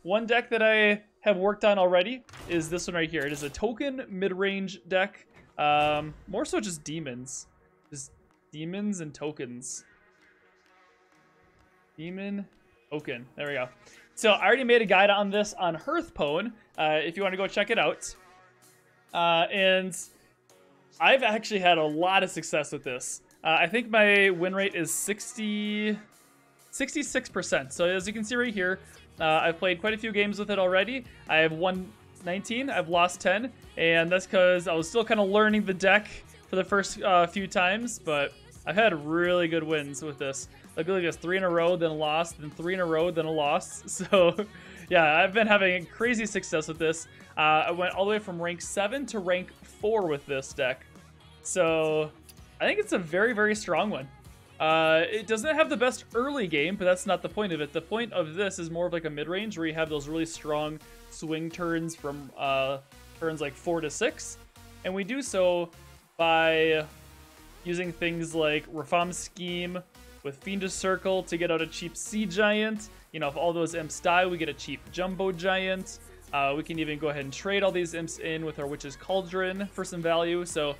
one deck that I have worked on already is this one right here. It is a token mid-range deck. More so just demons. Just demons and tokens. Demon, token. There we go. So I already made a guide on this on Hearthstone, if you want to go check it out. And I've actually had a lot of success with this. I think my win rate is 66%. So as you can see right here, I've played quite a few games with it already. I have won 19, I've lost 10, and that's because I was still kind of learning the deck for the first few times, but I've had really good wins with this. I believe it's 3 in a row, then a loss, then 3 in a row, then a loss. So yeah, I've been having crazy success with this. I went all the way from rank 7 to rank 4 with this deck. So I think it's a very, very strong one. It doesn't have the best early game, but that's not the point of it. The point of this is more of like a mid-range where you have those really strong swing turns from turns like 4 to 6. And we do so by using things like Reform Scheme with Fiendish Circle to get out a cheap Sea Giant. You know, if all those imps die, we get a cheap Jumbo Giant. We can even go ahead and trade all these imps in with our Witch's Cauldron for some value. So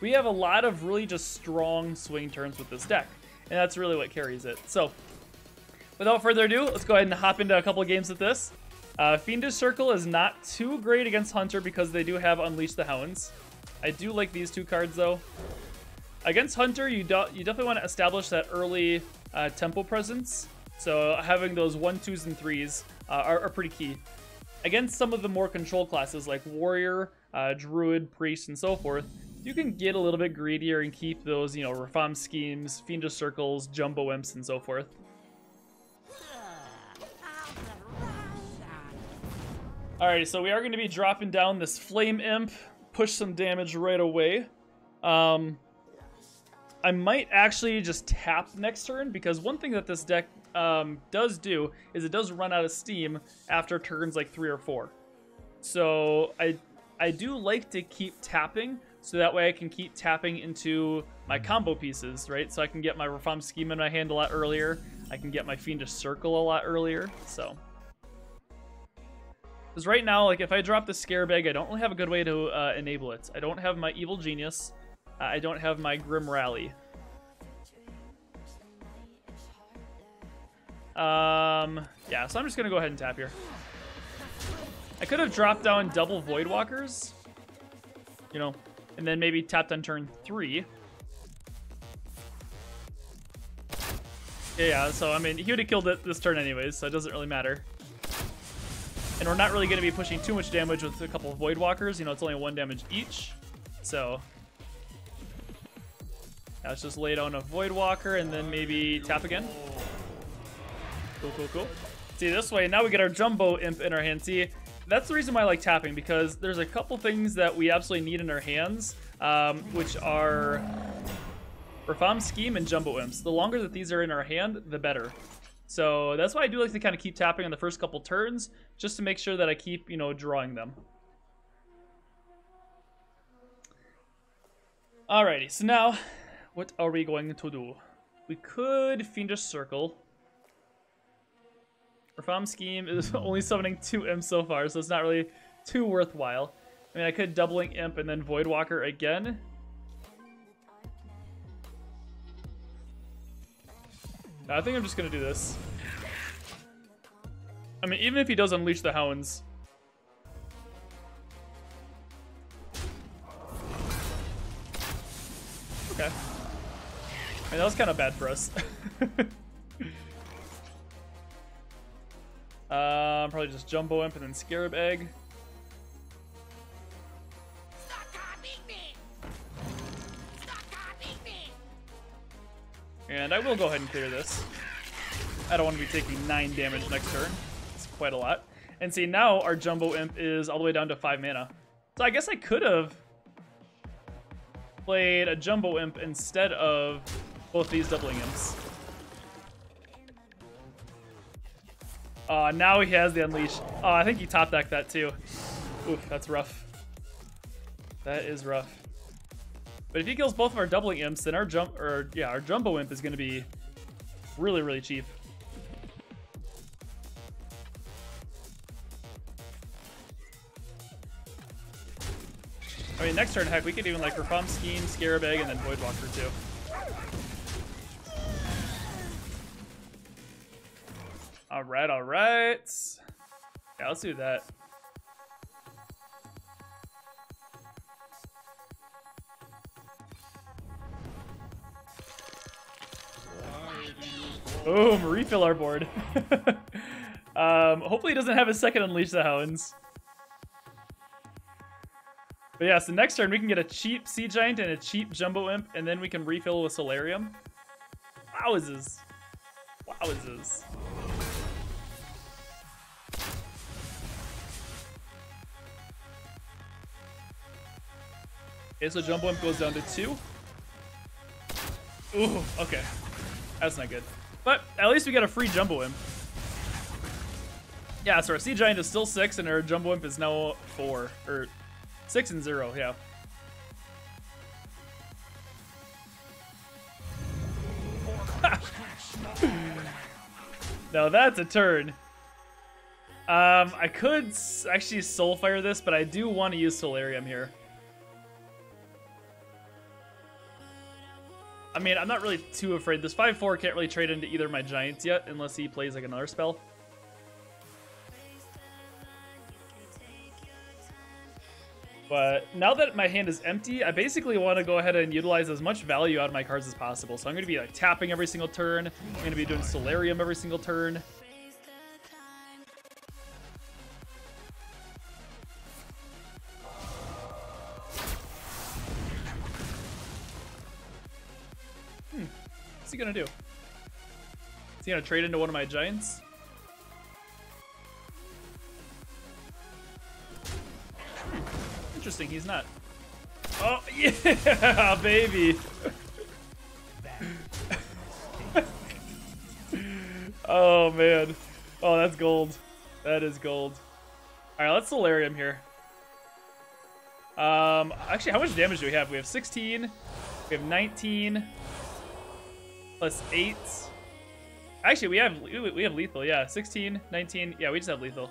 we have a lot of really just strong swing turns with this deck. And that's really what carries it. So without further ado, let's go ahead and hop into a couple of games with this. Fiendish Circle is not too great against Hunter because they do have Unleash the Hounds. I do like these two cards though. Against Hunter, you definitely want to establish that early tempo presence. So having those 1, 2s, and 3s are pretty key. Against some of the more control classes like Warrior, Druid, Priest, and so forth, you can get a little bit greedier and keep those, you know, Reform Schemes, Fiendish Circles, Jumbo Imps, and so forth. Alright, so we are going to be dropping down this Flame Imp, push some damage right away. I might actually just tap next turn, because one thing that this deck does do is it does run out of steam after turns like 3 or 4. So I do like to keep tapping, so that way I can keep tapping into my combo pieces, right? So I can get my Reform Scheme in my hand a lot earlier. I can get my Fiendish Circle a lot earlier, so. Because right now, like if I drop the Scarab Egg, I don't really have a good way to enable it. I don't have my Evil Genius. I don't have my Grim Rally. Yeah, so I'm just gonna go ahead and tap here. I could have dropped down double Voidwalkers, you know, and then maybe tapped on turn 3. Yeah, so I mean, he would have killed it this turn anyways, so it doesn't really matter. And we're not really going to be pushing too much damage with a couple of Voidwalkers. You know, it's only 1 damage each. So yeah, let's just lay down a Voidwalker and then maybe tap again. Cool, cool, cool. See, this way, now we get our Jumbo Imp in our hand. See, that's the reason why I like tapping, because there's a couple things that we absolutely need in our hands, which are Reform Scheme and Jumbo Imps. The longer that these are in our hand, the better. So that's why I do like to kind of keep tapping on the first couple turns, just to make sure that I keep, you know, drawing them. Alrighty, so now, what are we going to do? We could Fiendish Circle. Reform Scheme is only summoning 2 imps so far, so it's not really too worthwhile. I mean, I could doubling imp and then Voidwalker again. No, I think I'm just gonna do this. I mean, even if he does Unleash the Hounds. Okay. I mean, that was kind of bad for us. Probably just Jumbo Imp and then Scarab Egg. And I will go ahead and clear this. I don't want to be taking 9 damage next turn. It's quite a lot. And see, now our Jumbo Imp is all the way down to 5 mana. So I guess I could have played a Jumbo Imp instead of both these doubling imps. Now he has the Unleash. Oh, I think he top decked that too. Oof, that's rough. That is rough. But if he kills both of our doubling imps, then our Jumbo Imp is going to be really, really cheap. I mean, next turn, heck, we could even like Reform Scheme, Scarab Egg, and then Voidwalker too. Alright, alright. Yeah, let's do that. Boom, refill our board. Hopefully he doesn't have a second Unleash the Hounds. But yeah, so next turn we can get a cheap Sea Giant and a cheap Jumbo Imp, and then we can refill with Solarium. Wowzers. Wowzers. Okay, so Jumbo Imp goes down to 2. Ooh, okay. That's not good. But at least we got a free Jumbo Imp. Yeah, so our Sea Giant is still 6, and our Jumbo Imp is now 4. Or 6 and 0, yeah. Now that's a turn. I could actually Soulfire this, but I do want to use Solarium here. I mean, I'm not really too afraid. This 5/4 can't really trade into either of my Giants yet, unless he plays like another spell. But now that my hand is empty, I basically want to go ahead and utilize as much value out of my cards as possible. So I'm going to be like tapping every single turn. I'm going to be doing Solarium every single turn. What's he going to do? Is he going to trade into one of my Giants? Interesting, he's not. Oh, yeah, baby. Oh, man. Oh, that's gold. That is gold. All right, let's Solarium here. Actually, how much damage do we have? We have 16. We have 19. Plus 8. Actually, we have lethal, yeah. 16, 19. Yeah, we just have lethal.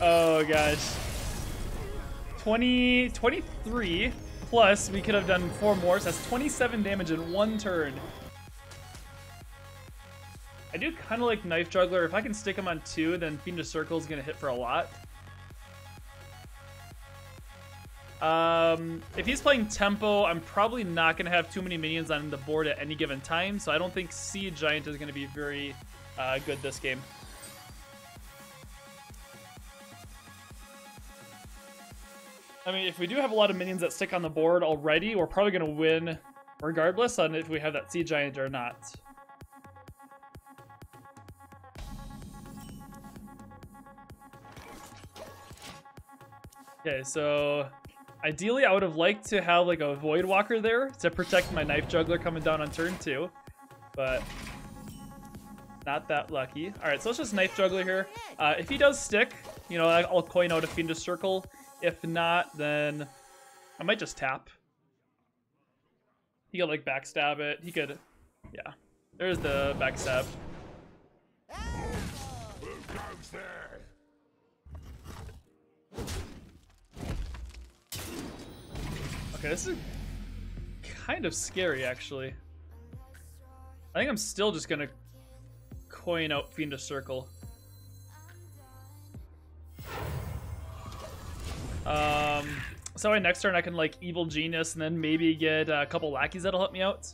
Oh gosh. 23 plus we could have done 4 more, so that's 27 damage in 1 turn. I do kind of like Knife Juggler. If I can stick him on 2, then Fiendish Circle is going to hit for a lot. If he's playing Tempo, I'm probably not going to have too many minions on the board at any given time, so I don't think Sea Giant is going to be very good this game. I mean, if we do have a lot of minions that stick on the board already, we're probably going to win regardless on if we have that Sea Giant or not. Okay, so ideally I would have liked to have like a Voidwalker there to protect my Knife Juggler coming down on turn 2, but not that lucky. All right, so let's just Knife Juggler here. If he does stick, you know, I'll coin out a Fiendish Circle. If not, then I might just tap. He could like backstab it. He could, yeah. There's the backstab. Okay, this is kind of scary, actually. I think I'm still just gonna coin out Fiendish Circle. So my next turn I can like Evil Genius and then maybe get a couple lackeys that'll help me out.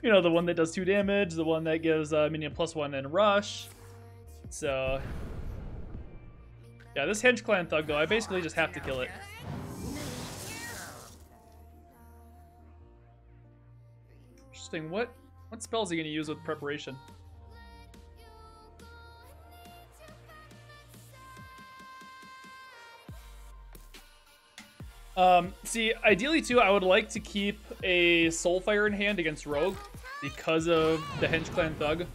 You know, the one that does 2 damage, the one that gives minion +1 and rush. So yeah, this Henge Clan Thug though, I basically just have to kill it. Interesting. What spell is he gonna use with preparation? See, ideally too, I would like to keep a Soulfire in hand against Rogue because of the Henge Clan Thug.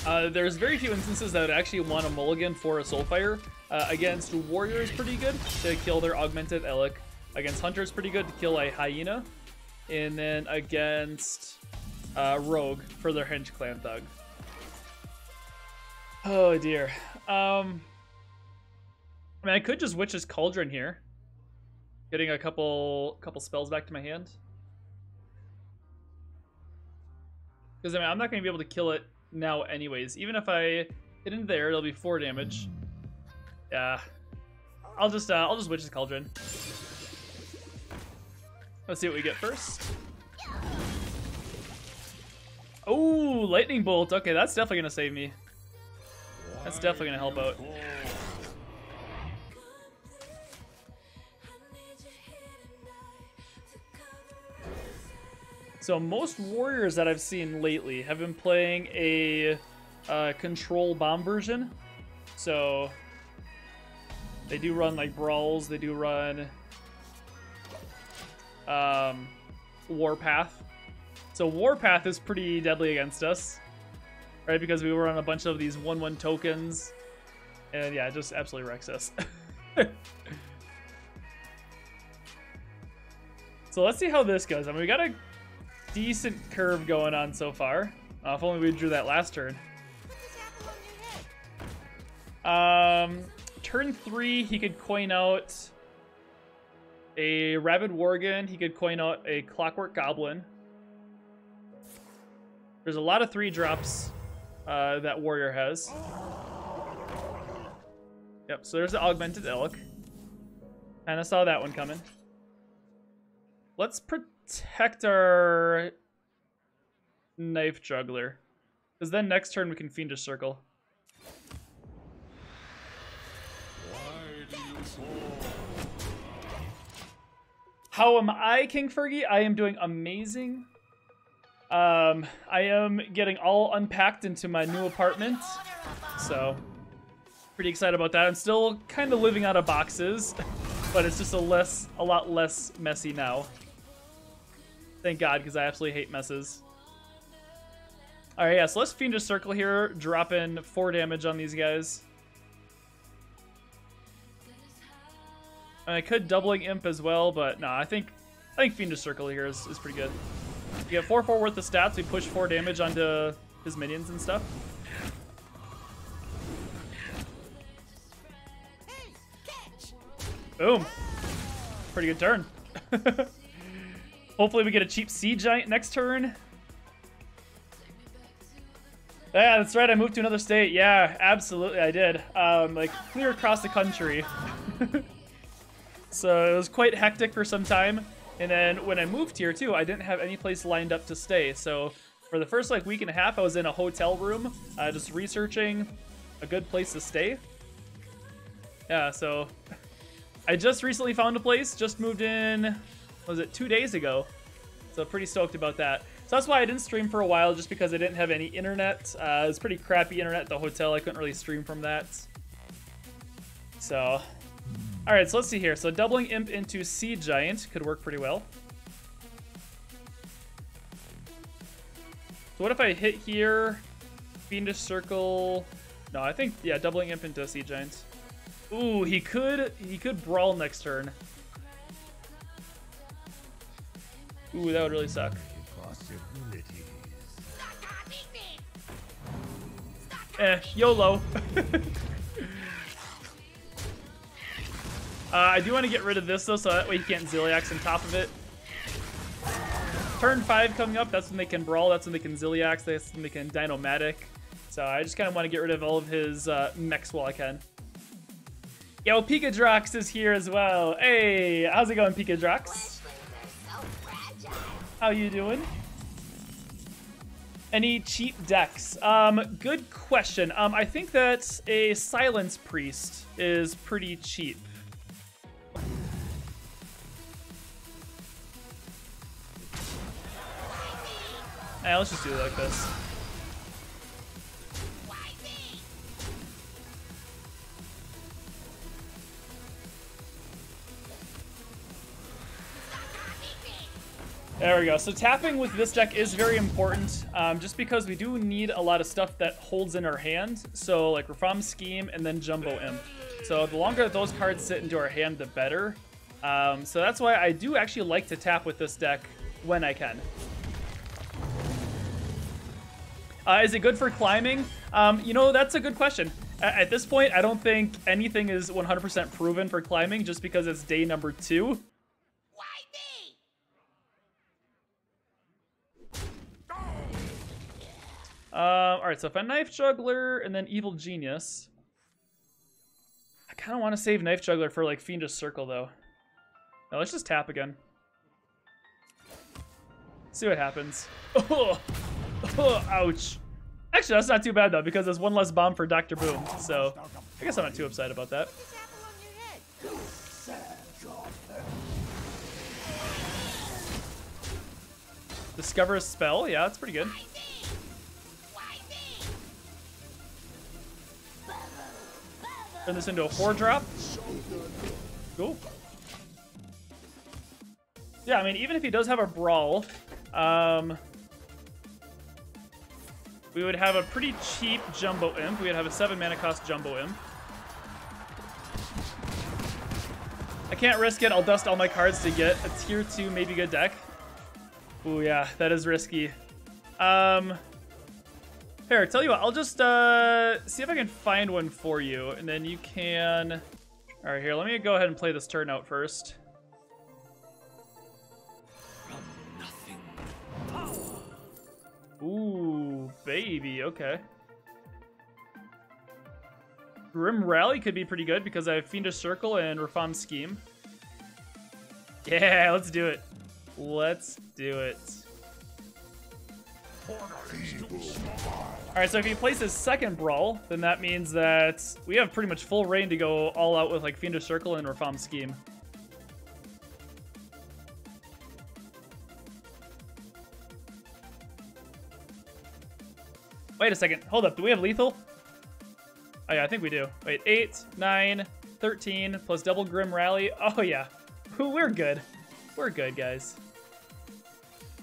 There's very few instances that would actually want a mulligan for a Soulfire. Against Warrior is pretty good to kill their Augmented Elec. Against Hunter is pretty good to kill a Hyena. And then against rogue for their hench clan thug. Oh dear. I mean, I could just Witch's Cauldron here, getting a couple spells back to my hand. Because I mean, I'm not going to be able to kill it now, anyways. Even if I hit into there, it'll be 4 damage. Yeah, I'll just Witch's Cauldron. Let's see what we get first. Oh, Lightning Bolt. Okay, that's definitely gonna save me. That's definitely gonna help out. So most warriors that I've seen lately have been playing a control bomb version. So they do run like brawls. They do run Warpath. So Warpath is pretty deadly against us, right? Because we were on a bunch of these 1/1 tokens, and yeah, it just absolutely wrecks us. So let's see how this goes. I mean, we got a decent curve going on so far. If only we drew that last turn. Turn 3, he could coin out a Rabid Worgen. He could coin out a Clockwork Goblin. There's a lot of 3-drops that Warrior has. Yep, so there's the Augmented Elk. Kinda saw that one coming. Let's protect our Knife Juggler, because then next turn we can Fiendish Circle. How am I, King Fergie? I am doing amazing. I am getting all unpacked into my new apartment, so pretty excited about that. I'm still kind of living out of boxes, but it's just a lot less messy now. Thank God, because I absolutely hate messes. All right, yeah, so let's Fiendish Circle here, drop in 4 damage on these guys. And I could Doubling Imp as well, but no, I think Fiendish Circle here is pretty good. We get 4/4 worth of stats. We push 4 damage onto his minions and stuff. Boom. Pretty good turn. Hopefully we get a cheap Sea Giant next turn. Yeah, that's right. I moved to another state. Yeah, absolutely I did. Like clear across the country. So it was quite hectic for some time. And then when I moved here too, I didn't have any place lined up to stay. So for the first like week and a half, I was in a hotel room, just researching a good place to stay. Yeah, so I just recently found a place, just moved in, was it 2 days ago? So pretty stoked about that. So that's why I didn't stream for a while, just because I didn't have any internet. It was pretty crappy internet at the hotel. I couldn't really stream from that. So, all right, so let's see here. So doubling Imp into Sea Giant could work pretty well. So what if I hit here, Fiendish Circle? No, I think, yeah, doubling Imp into Sea Giant. Ooh, he could Brawl next turn. Ooh, that would really suck. YOLO. I do want to get rid of this though, so that way he can't Ziliax on top of it. Turn 5 coming up, that's when they can Brawl, that's when they can Ziliax, that's when they can Dinomatic. So I just kind of want to get rid of all of his mechs while I can. Yo, Pikadrox is here as well. Hey, how's it going, Pikadrox? How you doing? Any cheap decks? Good question. I think that a Silence Priest is pretty cheap. Let's just do it like this. There we go. So tapping with this deck is very important, just because we do need a lot of stuff that holds in our hand. So like Reform Scheme and then Jumbo Imp. So the longer those cards sit into our hand, the better. So that's why I do actually like to tap with this deck when I can. Is it good for climbing? You know, that's a good question. At this point, I don't think anything is 100% proven for climbing just because it's day number 2. Why me? Alright, so if a Knife Juggler and then Evil Genius. I kind of want to save Knife Juggler for like Fiendish Circle though. No, let's just tap again. See what happens. Oh, ouch. Actually, that's not too bad though, because there's one less bomb for Dr. Boom. So I guess I'm not too upset about that. Discover a spell. Yeah, that's pretty good. Turn this into a 4-drop. Cool. Yeah, I mean, even if he does have a Brawl, we would have a pretty cheap Jumbo Imp. We would have a 7 mana cost Jumbo Imp. I can't risk it. I'll dust all my cards to get a tier 2, maybe good deck. Ooh, yeah, that is risky. Here, tell you what, I'll just see if I can find one for you, and then you can... All right, here, let me go ahead and play this turn out first. Ooh, baby, okay. Grim Rally could be pretty good because I have Fiendish Circle and Reform Scheme. Yeah, let's do it. Let's do it. Alright, so if he plays his second Brawl, then that means that we have pretty much full reign to go all out with like Fiendish Circle and Reform Scheme. Wait a second. Hold up. Do we have lethal? Oh, yeah, I think we do. Wait, 8, 9, 13, plus double Grim Rally. Oh, yeah. We're good. We're good, guys.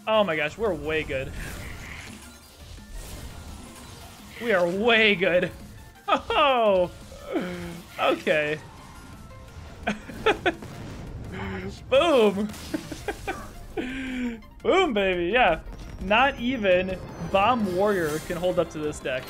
Oh, my gosh. We're way good. We are way good. Oh! Okay. Boom! Boom, baby. Yeah. Not even Bomb Warrior can hold up to this deck.